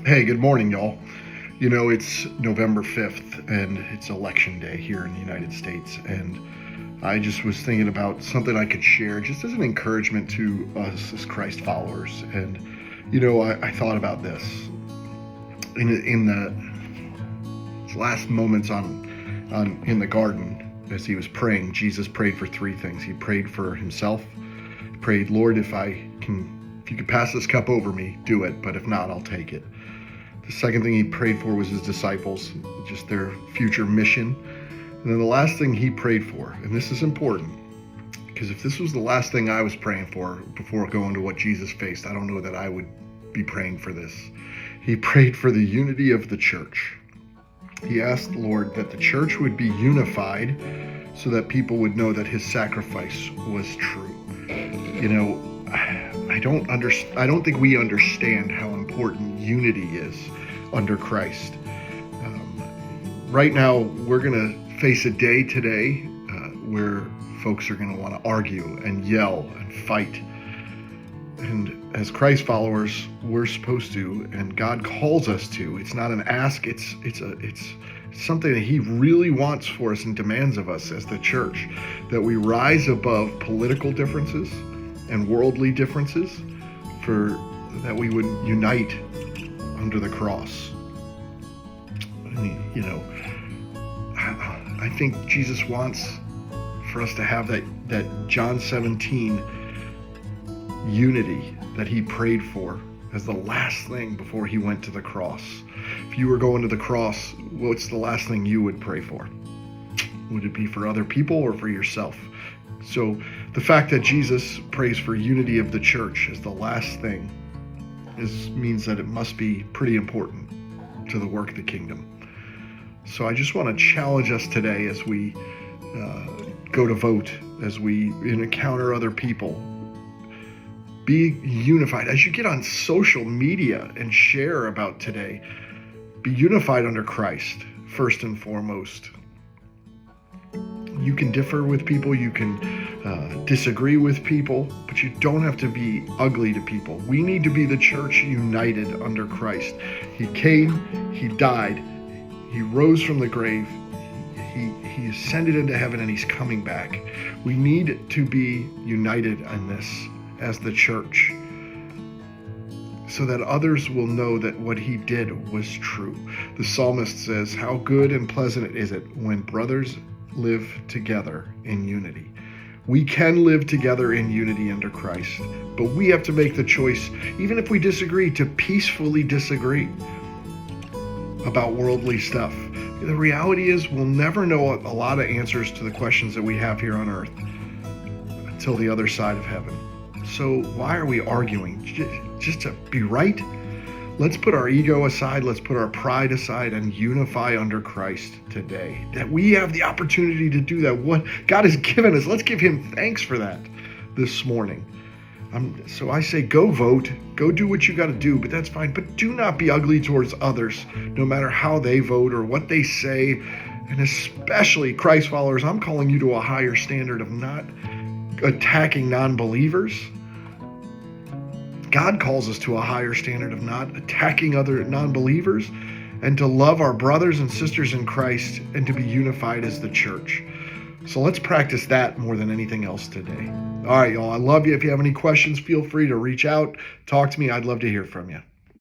Hey, good morning, y'all. It's November 5th and it's election day here in the United States. And I just was thinking about something I could share just as an encouragement to us as Christ followers. And, I thought about this in the last moments in the garden as he was praying. Jesus prayed for three things. He prayed for himself, prayed, Lord, if you could pass this cup over me, do it. But if not, I'll take it. The second thing he prayed for was his disciples, just their future mission. And then the last thing he prayed for, and this is important, because if this was the last thing I was praying for before going to what Jesus faced, I don't know that I would be praying for this. He prayed for the unity of the church. He asked the Lord that the church would be unified so that people would know that his sacrifice was true. I don't think we understand how important unity is under Christ. Right now, we're going to face a day today where folks are going to want to argue and yell and fight. And as Christ followers, we're supposed to, and God calls us to. It's not an ask. It's something that he really wants for us and demands of us as the church, that we rise above political differences and worldly differences, for that we would unite under the cross. I think Jesus wants for us to have that John 17 unity that he prayed for as the last thing before he went to the cross. If you were going to the cross, what's the last thing you would pray for? Would it be for other people or for yourself? So the fact that Jesus prays for unity of the church as the last thing means that it must be pretty important to the work of the kingdom. So I just want to challenge us today as we go to vote, as we encounter other people. Be unified. As you get on social media and share about today, be unified under Christ, first and foremost. You can differ with people, you can disagree with people, but you don't have to be ugly to people. We need to be the church united under Christ. He came, he died, he rose from the grave, he ascended into heaven, and he's coming back. We need to be united in this as the church, so that others will know that what he did was true. The psalmist says, how good and pleasant is it when brothers live together in unity. We can live together in unity under Christ, but we have to make the choice, even if we disagree, to peacefully disagree about worldly stuff. The reality is we'll never know a lot of answers to the questions that we have here on earth until the other side of heaven. So why are we arguing? Just to be right? Let's put our ego aside, let's put our pride aside, and unify under Christ today. That we have the opportunity to do that. What God has given us, let's give him thanks for that this morning. So I say, go vote, go do what you got to do, but that's fine. But do not be ugly towards others, no matter how they vote or what they say. And especially Christ followers, I'm calling you to a higher standard of not attacking non-believers. God calls us to a higher standard of not attacking other non-believers, and to love our brothers and sisters in Christ, and to be unified as the church. So let's practice that more than anything else today. All right, y'all, I love you. If you have any questions, feel free to reach out, talk to me. I'd love to hear from you.